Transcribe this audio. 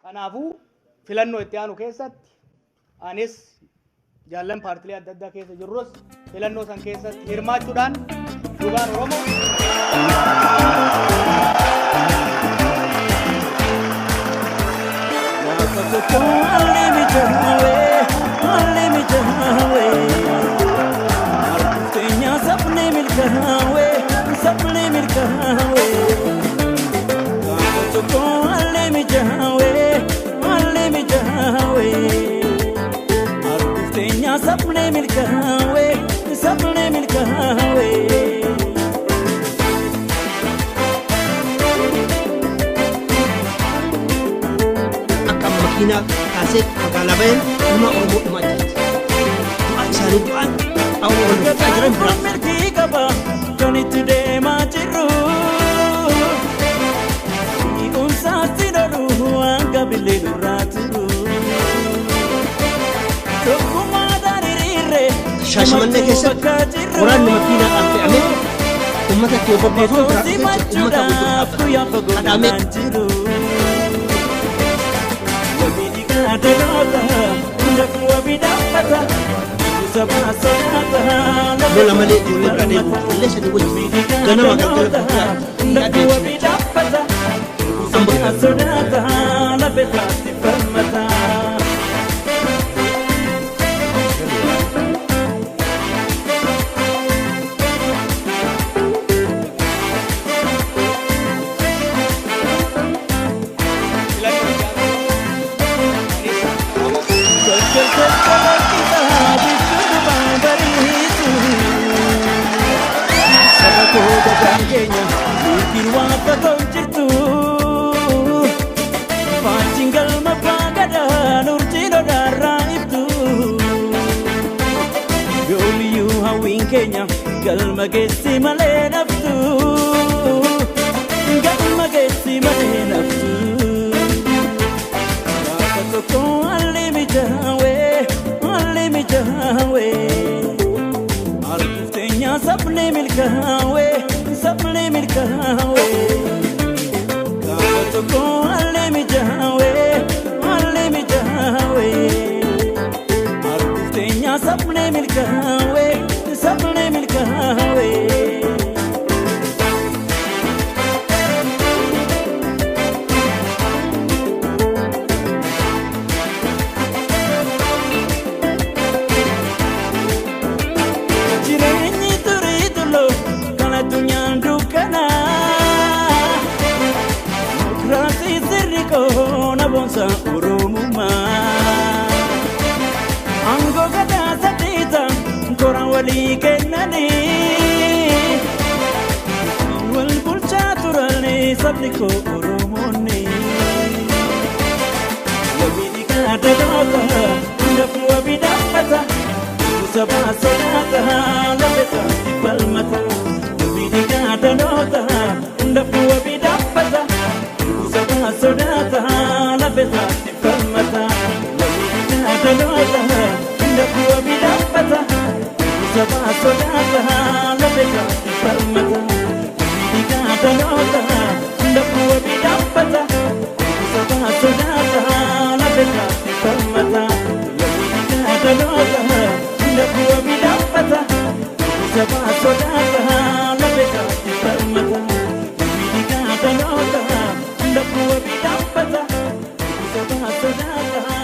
Kanaafuu filannoo itti aanu keessatti anis jaallan paartilee adda addaa keessa jirrus filannoo san keessatti hirmaachuudhaan dhugaan Oromoo Ina kasih kagalaben rumah orang macet. Asal buat awal ajaran berat. Kaba kani today majiru. Ikun sasiru angga bilu ratu. Tokuma dari rire. Syasmane kesat orang makina ampe ame. Umat itu berbeza. Umat itu berbeza. Ada ame. Bola malik boleh berada boleh saya tunggu karena makan Galma gesi male nafsu, galma gesi male nafsu. Kau alimi jawe, artistenya sapne milkawe. Kau alimi jawe, artistenya sapne milkawe. Oromuma Ango gada satita Koran wali kenani Wal bulcha turani sabniko Oromoni Wabidi kada dota Ndafu wabida mata Usaba sonata Labeta sipalmata Wabidi kada dota Ndafu wabida mata Usaba sonata Labeta sipalmata Wabidi kada dota Ndafu wabida mata Usaba sonata Labeta sipalmata Wabidi kada dota Ndafu wabida mata Usaba sonata Labeta sipalmata Wabidi kada dota Ndafu wabida mata Usaba sonata Labeta sipalmata Wabidi kada dota Ndafu wabida mata Usaba sonata